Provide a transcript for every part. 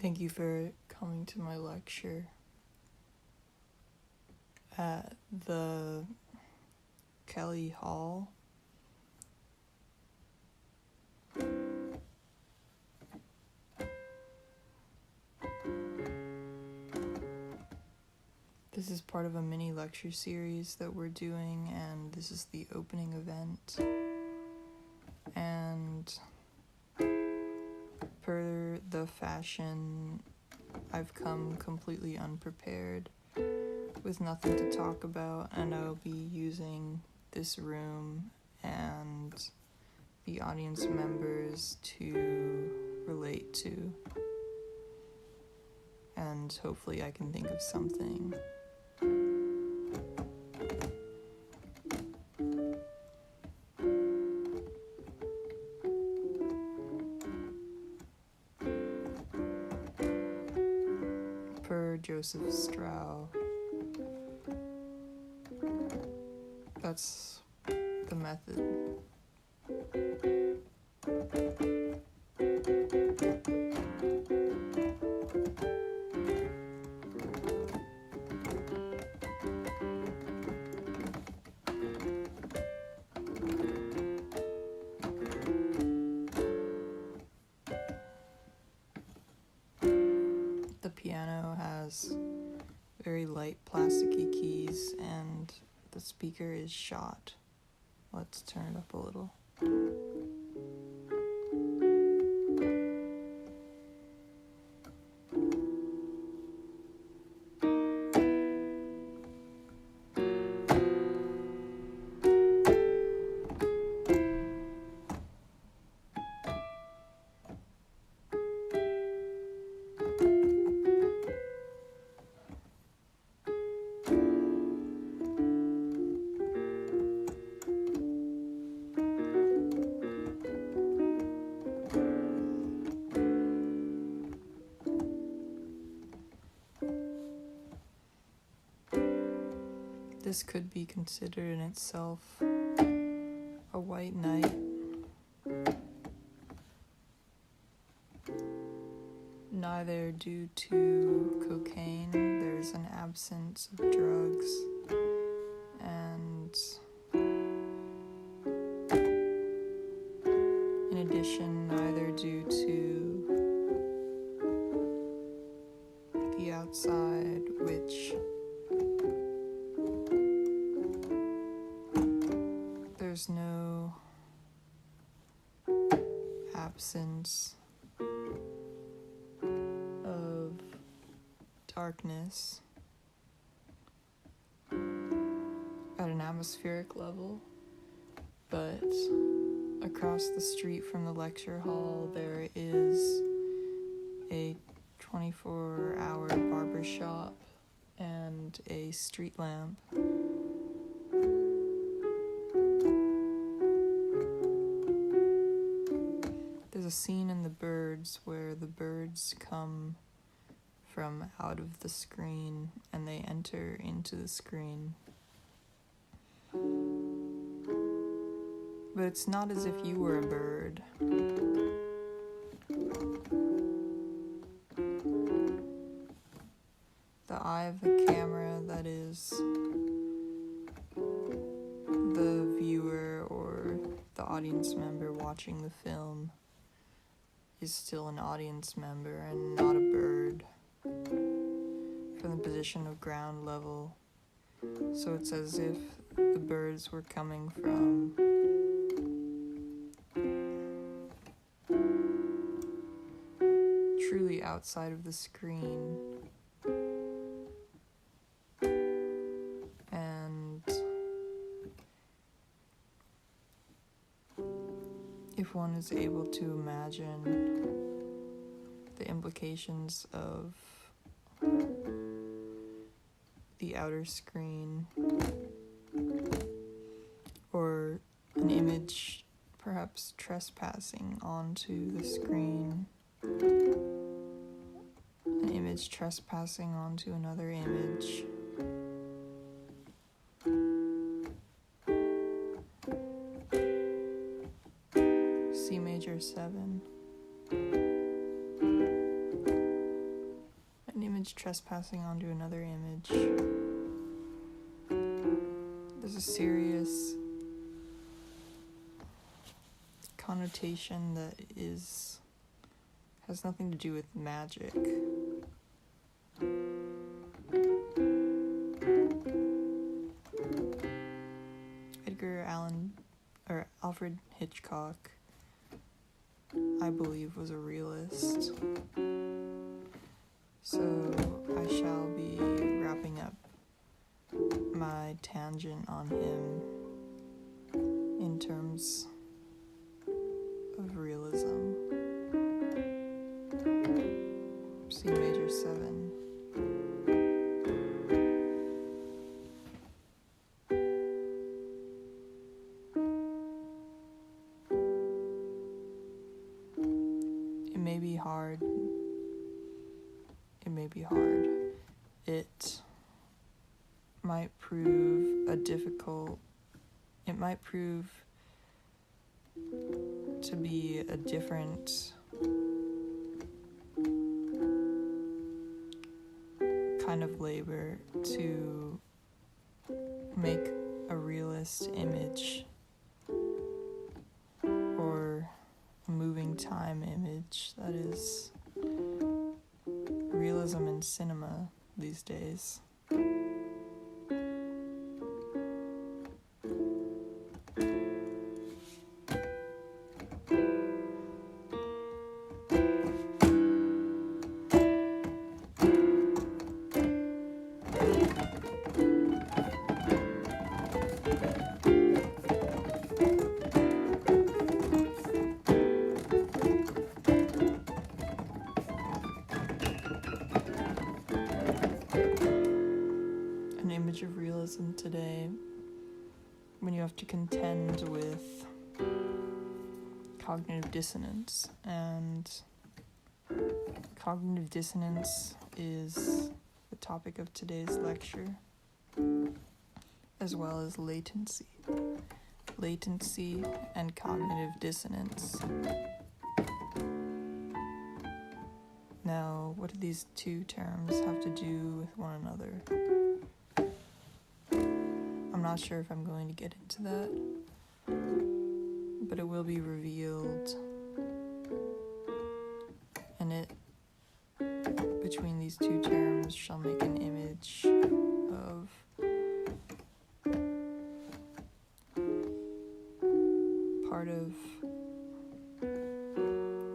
Thank you for coming to my lecture at the Kelley Hall. This is part of a mini lecture series that we're doing, and this is the opening event. And per the fashion, I've come completely unprepared with nothing to talk about, and I'll be using this room and the audience members to relate to, and hopefully I can think of something. Per Joseph Strauss. That's the method. The piano has very light plasticky keys and the speaker is shot. Let's turn it up a little. This could be considered in itself a white knight. Neither due to cocaine, there's an absence of drugs, and in addition, neither due to the outside, which there's no absence of darkness at an atmospheric level, but across the street from the lecture hall there is a 24-hour barber shop and a street lamp. There's a scene in The Birds where the birds come from out of the screen and they enter into the screen. But it's not as if you were a bird. The eye of the camera, that is the viewer or the audience member watching the film, is still an audience member and not a bird from the position of ground level. So it's as if the birds were coming from truly outside of the screen. And if one is able to imagine the implications of the outer screen, or an image perhaps trespassing onto the screen, an image trespassing onto another image, C major 7. image trespassing onto another image. There's a serious connotation that has nothing to do with magic. Alfred Hitchcock, I believe, was a realist. So I shall be wrapping up my tangent on him in terms of realism. C major 7. It may be hard. It might prove to be a different kind of labor to make a realist image or a moving time image that is realism in cinema these days. Image of realism today, when you have to contend with cognitive dissonance, and cognitive dissonance is the topic of today's lecture, as well as latency and cognitive dissonance. Now, what do these two terms have to do with one another? I'm not sure if I'm going to get into that, but it will be revealed, and it, between these two terms, shall make an image of part of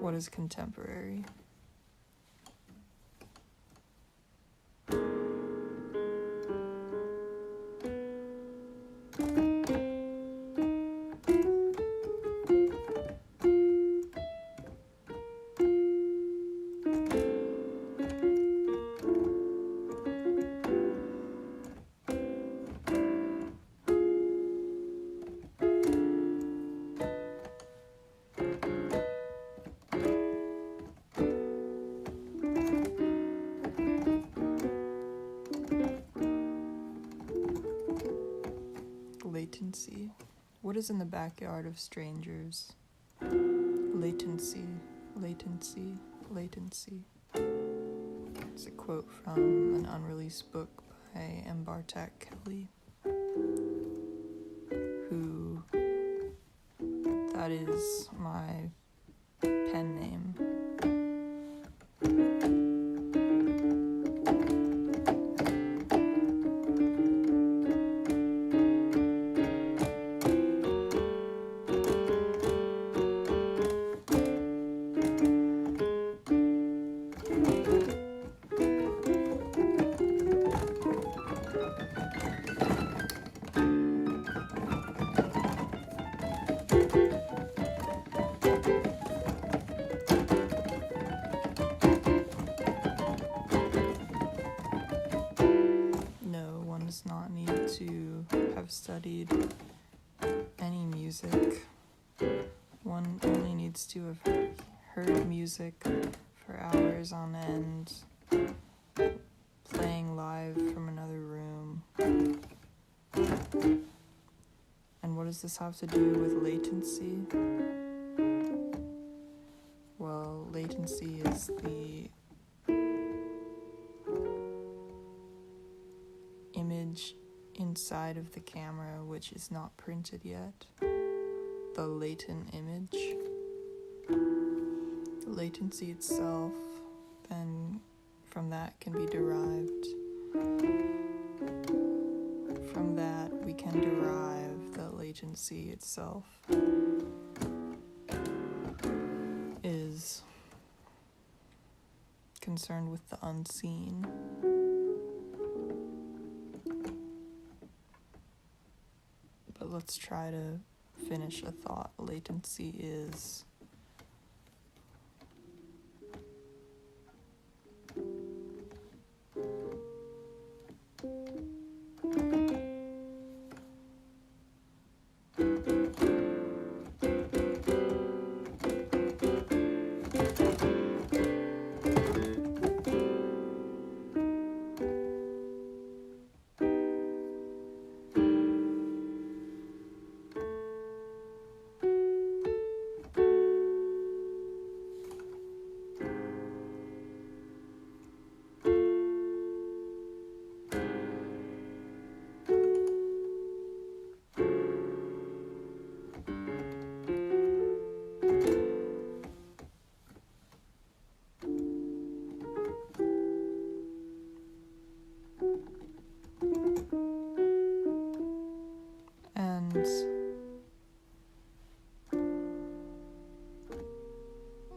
what is contemporary. Latency. What is in the backyard of strangers? Latency, latency, latency. It's a quote from an unreleased book by Mbartak Kelley, who, that is my pen name. Not need to have studied any music. One only needs to have heard music for hours on end, playing live from another room. And what does this have to do with latency? Well, latency is the inside of the camera which is not printed yet, the latent image. The latency itself, then from that can be derived. From that we can derive the latency itself is concerned with the unseen. But let's try to finish a thought. Latency is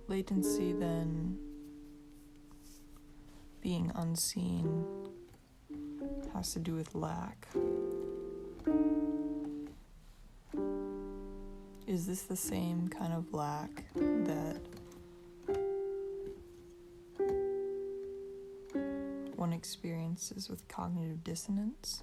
latency then being unseen has to do with lack. Is this the same kind of lack that one experiences with cognitive dissonance?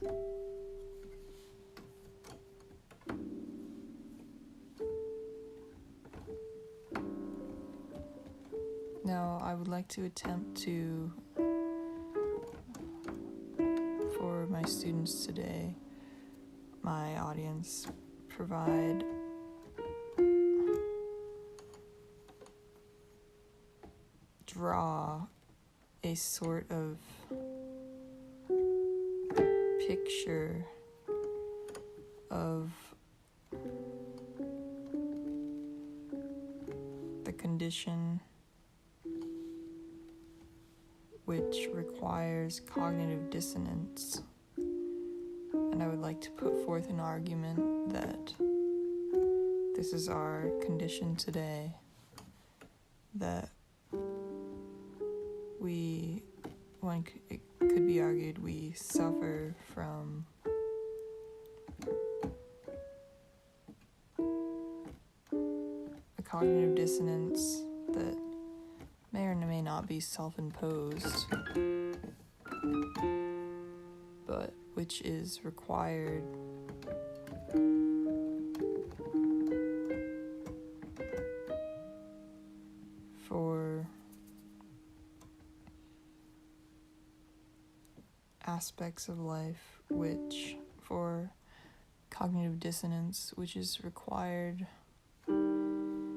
Now, I would like to attempt to, for my students today, my audience, provide draw a sort of picture of the condition which requires cognitive dissonance. And I would like to put forth an argument that this is our condition today, that it could be argued we suffer from a cognitive dissonance that may or may not be self-imposed, but which is required for aspects of life, which for cognitive dissonance, which is required in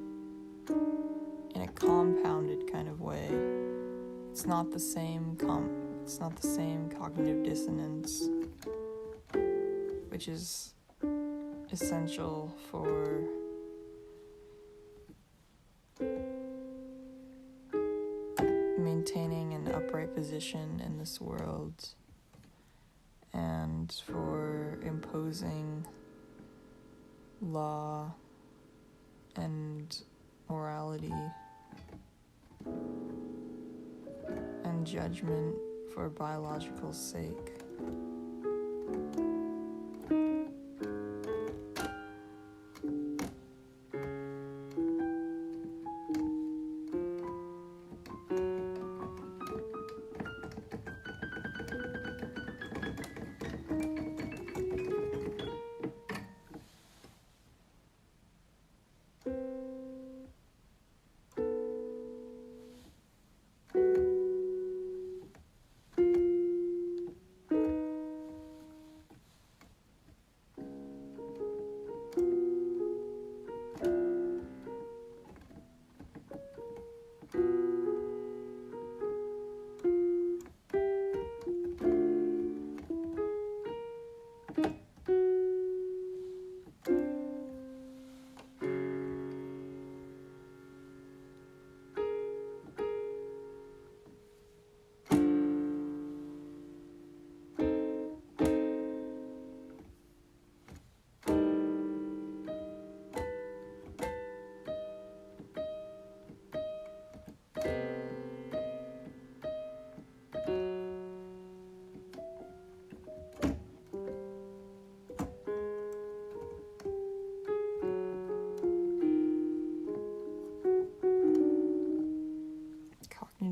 a compounded kind of way. It's not the same cognitive dissonance, which is essential for maintaining an upright position in this world and for imposing law and morality and judgment for biological sake.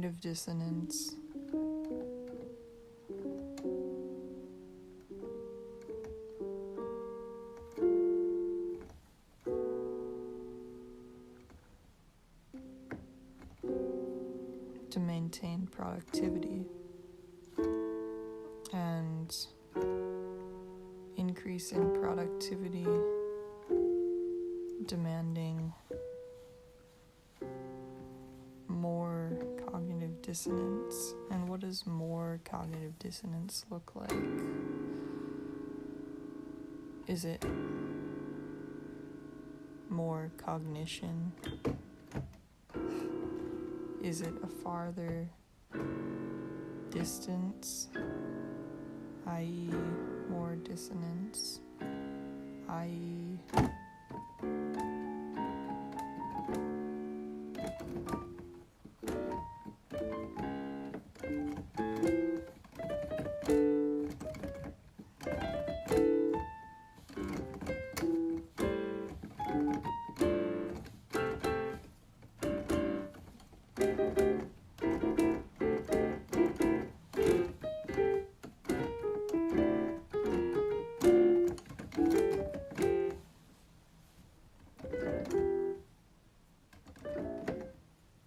Cognitive dissonance. To maintain productivity and increase in productivity, demanding more cognitive dissonance. And what does more cognitive dissonance look like? Is it more cognition? Is it a farther distance, i.e. more dissonance, i.e.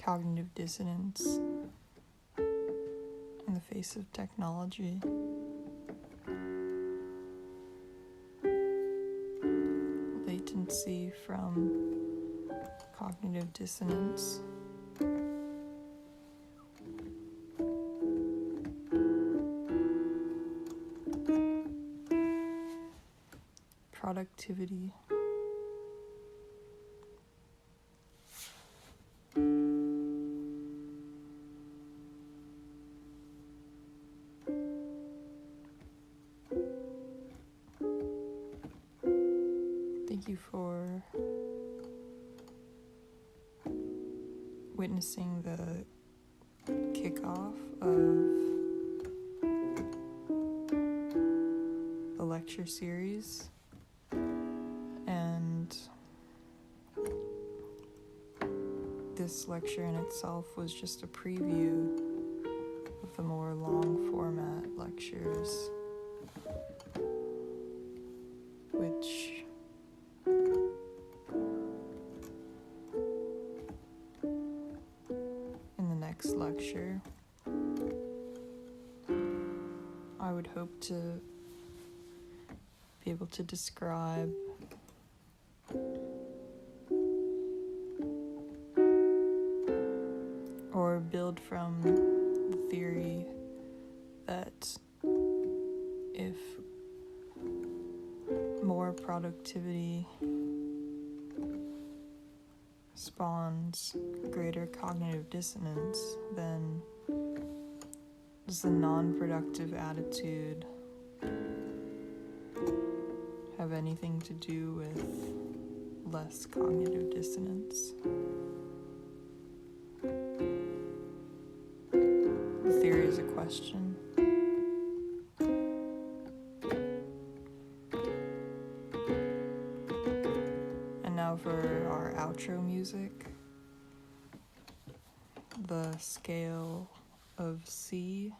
cognitive dissonance in the face of technology. Latency from cognitive dissonance. Productivity. Thank you for witnessing the kickoff of the lecture series, and this lecture in itself was just a preview of the more long format lectures, which lecture I would hope to be able to describe or build from the theory that if more productivity spawns greater cognitive dissonance, then does the non-productive attitude have anything to do with less cognitive dissonance? The theory is a question. And now for our outro music. The scale of C